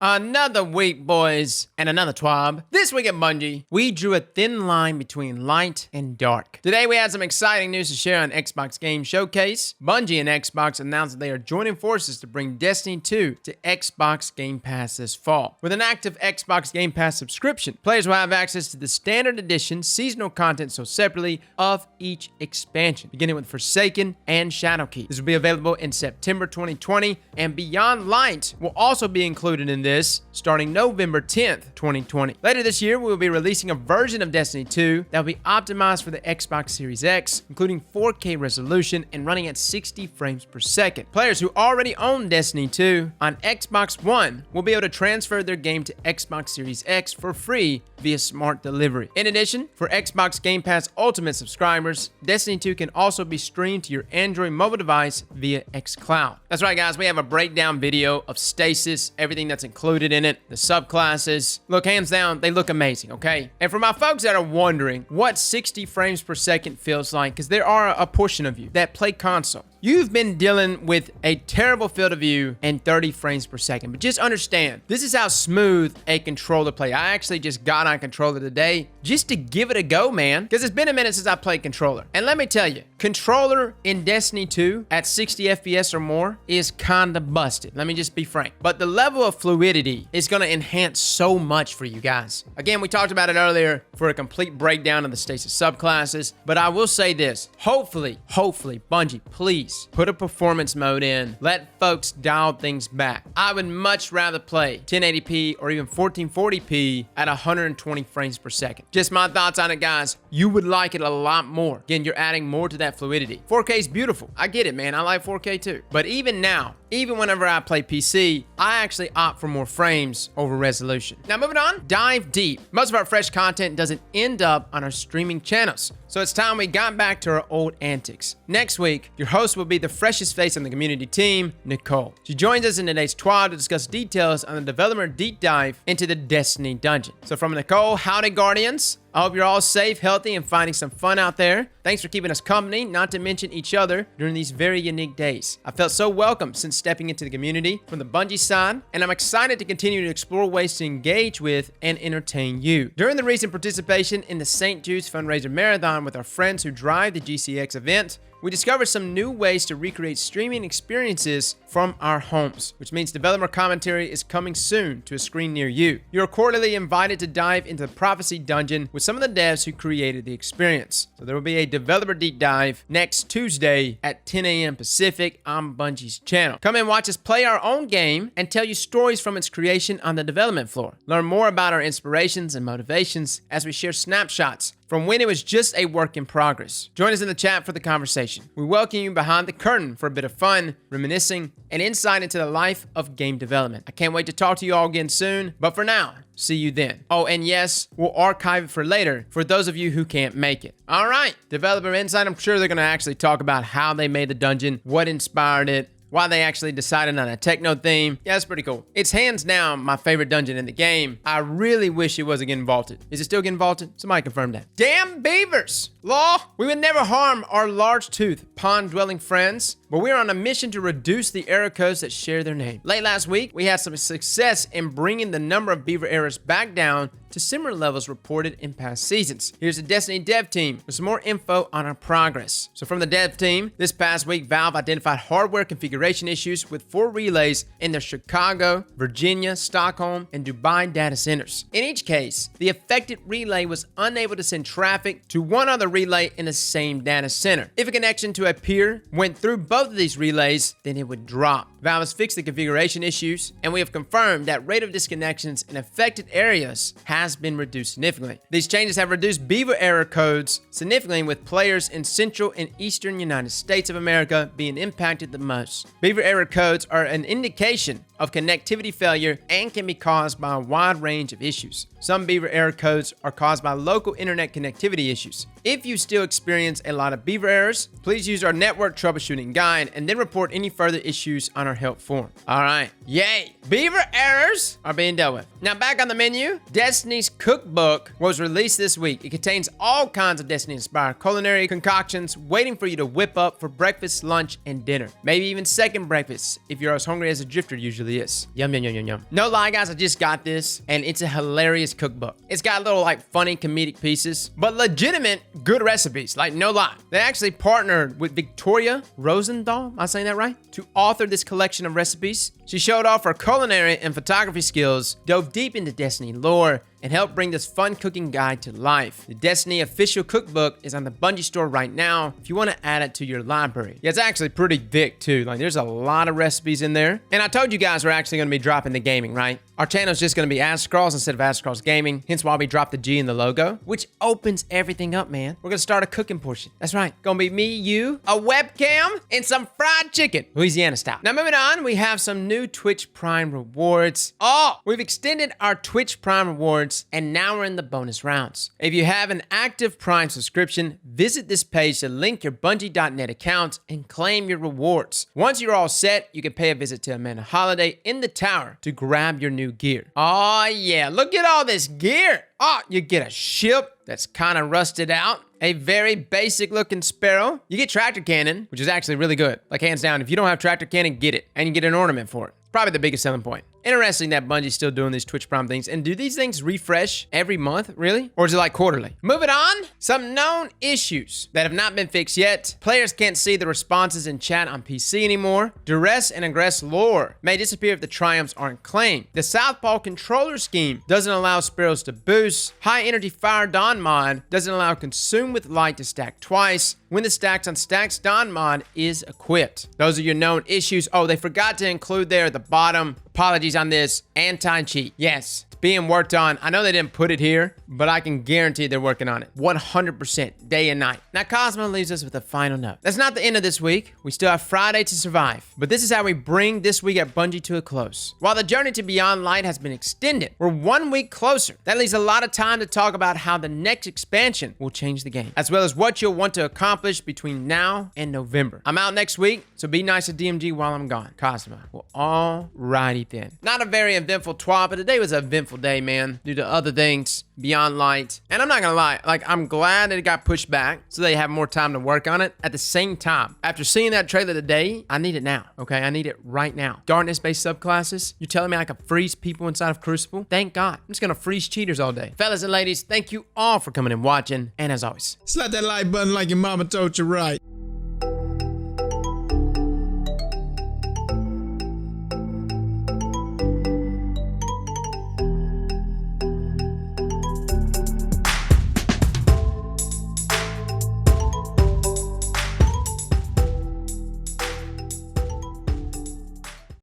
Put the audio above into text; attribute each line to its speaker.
Speaker 1: Another week, boys, and another TWAB. This week at Bungie, we drew a thin line between light and dark. Today, we had some exciting news to share on Xbox Game Showcase. Bungie and Xbox announced that they are joining forces to bring Destiny 2 to Xbox Game Pass this fall. With an active Xbox Game Pass subscription, players will have access to the standard edition seasonal content sold separately of each expansion, beginning with Forsaken and Shadowkeep. This will be available in September 2020, and Beyond Light will also be included in this starting November 10th, 2020. Later this year, we will be releasing a version of Destiny 2 that will be optimized for the Xbox Series X, including 4K resolution and running at 60 frames per second. Players who already own Destiny 2 on Xbox One will be able to transfer their game to Xbox Series X for free via smart delivery. In addition, for Xbox Game Pass Ultimate subscribers, Destiny 2 can also be streamed to your Android mobile device via xCloud. That's right, guys, we have a breakdown video of Stasis, everything that's included in it, the subclasses. Look, hands down, they look amazing, okay? And for my folks that are wondering what 60 frames per second feels like, because there are a portion of you that play console, you've been dealing with a terrible field of view and 30 frames per second. But just understand, this is how smooth a controller plays. I actually just got on controller today just to give it a go, man, because it's been a minute since I played controller. And let me tell you, controller in Destiny 2 at 60 FPS or more is kinda busted. Let me just be frank. But the level of fluidity is gonna enhance so much for you guys. Again, we talked about it earlier for a complete breakdown of the Stasis subclasses, but I will say this, hopefully, Bungie, please put a performance mode in. Let folks dial things back. I would much rather play 1080p or even 1440p at 120 frames per second. Just my thoughts on it, guys. You would like it a lot more. Again, you're adding more to that fluidity. 4K is beautiful. I get it, man. I like 4K too. But even now, even whenever I play PC, I actually opt for more frames over resolution. Now, moving on, dive deep. Most of our fresh content doesn't end up on our streaming channels, so it's time we got back to our old antics. Next week, your host will be the freshest face on the community team, Nicole. She joins us in today's TWAB to discuss details on the developer deep dive into the Destiny dungeon. So from Nicole, howdy Guardians. I hope you're all safe, healthy, and finding some fun out there. Thanks for keeping us company, not to mention each other, during these very unique days. I felt so welcome since stepping into the community from the Bungie side, and I'm excited to continue to explore ways to engage with and entertain you. During the recent participation in the St. Jude's Fundraiser Marathon with our friends who drive the GCX event, we discovered some new ways to recreate streaming experiences from our homes, which means developer commentary is coming soon to a screen near you. You're quarterly invited to dive into the Prophecy Dungeon with some of the devs who created the experience. So there will be a developer deep dive next Tuesday at 10 a.m. Pacific on Bungie's channel. Come and watch us play our own game and tell you stories from its creation on the development floor. Learn more about our inspirations and motivations as we share snapshots from when it was just a work in progress. Join us in the chat for the conversation. We welcome you behind the curtain for a bit of fun, reminiscing, and insight into the life of game development. I can't wait to talk to you all again soon, but for now, see you then. Oh, and yes, we'll archive it for later for those of you who can't make it. All right, developer insight. I'm sure they're gonna actually talk about how they made the dungeon, what inspired it, why they actually decided on a techno theme. Yeah, it's pretty cool. It's hands down my favorite dungeon in the game. I really wish it wasn't getting vaulted. Is it still getting vaulted? Somebody confirm that. Damn beavers! Law, we would never harm our large-toothed, pond-dwelling friends, but we're on a mission to reduce the error codes that share their name. Late last week, we had some success in bringing the number of beaver errors back down to similar levels reported in past seasons. Here's the Destiny dev team with some more info on our progress. So from the dev team, this past week, Valve identified hardware configuration issues with 4 relays in their Chicago, Virginia, Stockholm, and Dubai data centers. In each case, the affected relay was unable to send traffic to one other relay in the same data center. If a connection to a peer went through both of these relays, then it would drop. Valve has fixed the configuration issues, and we have confirmed that rate of disconnections in affected areas has been reduced significantly. These changes have reduced Beaver error codes significantly, with players in Central and Eastern United States of America being impacted the most. Beaver error codes are an indication of connectivity failure and can be caused by a wide range of issues. Some Beaver error codes are caused by local internet connectivity issues. If you still experience a lot of Beaver errors, please use our network troubleshooting guide and then report any further issues on our help form. All right, yay! Beaver errors are being dealt with. Now back on the menu, Destiny's Cookbook was released this week. It contains all kinds of Destiny-inspired culinary concoctions waiting for you to whip up for breakfast, lunch, and dinner. Maybe even second breakfast if you're as hungry as a drifter usually truly is. Yum, yum, yum, yum, yum. No lie, guys, I just got this, and it's a hilarious cookbook. It's got little, like, funny comedic pieces, but legitimate good recipes, like, no lie. They actually partnered with Victoria Rosendahl, am I saying that right? To author this collection of recipes. She showed off her culinary and photography skills, dove deep into Destiny lore, and helped bring this fun cooking guide to life. The Destiny official cookbook is on the Bungie store right now if you want to add it to your library. Yeah, it's actually pretty thick too. Like, there's a lot of recipes in there. And I told you guys we're actually going to be dropping the gaming, right? Our channel is just going to be Aztecross instead of Aztecross Gaming, hence why we dropped the G in the logo, which opens everything up, man. We're going to start a cooking portion. That's right. Going to be me, you, a webcam, and some fried chicken, Louisiana style. Now, moving on, we have some new Twitch Prime rewards. Oh, we've extended our Twitch Prime rewards, and now we're in the bonus rounds. If you have an active Prime subscription, visit this page to link your Bungie.net account and claim your rewards. Once you're all set, you can pay a visit to Amanda Holiday in the tower to grab your new gear. Oh yeah, look at all this gear. Oh, you get a ship that's kind of rusted out, a very basic looking sparrow. You get tractor cannon, which is actually really good. Like, hands down, if you don't have tractor cannon, get it. And you get an ornament for it. Probably the biggest selling point. Interesting that Bungie's still doing these Twitch Prime things. And do these things refresh every month, really? Or is it like quarterly? Moving on, some known issues that have not been fixed yet. Players can't see the responses in chat on PC anymore. Duress and Ingress lore may disappear if the triumphs aren't claimed. The Southpaw controller scheme doesn't allow sparrows to boost. High energy Fire Dawn mod doesn't allow Consume with Light to stack twice when the Stacks on Stacks Dawn mod is equipped. Those are your known issues. Oh, they forgot to include there at the bottom. Apologies on this. Anti-cheat. Yes, it's being worked on. I know they didn't put it here, but I can guarantee they're working on it. 100% day and night. Now, Cosmo leaves us with a final note. That's not the end of this week. We still have Friday to survive, but this is how we bring this week at Bungie to a close. While the journey to Beyond Light has been extended, we're 1 week closer. That leaves a lot of time to talk about how the next expansion will change the game, as well as what you'll want to accomplish between now and November. I'm out next week, so be nice to DMG while I'm gone. Cosmo. Well, alrighty then. Not a very eventful TWAB, but today was an eventful day, man, due to other things, Beyond Light. And I'm not gonna lie, like, I'm glad that it got pushed back so they have more time to work on it. At the same time, after seeing that trailer today, I need it now, okay? I need it right now. Darkness-based subclasses, you're telling me I can freeze people inside of Crucible? Thank God. I'm just gonna freeze cheaters all day. Fellas and ladies, thank you all for coming and watching, and as always,
Speaker 2: slap that like button like your mama told you right.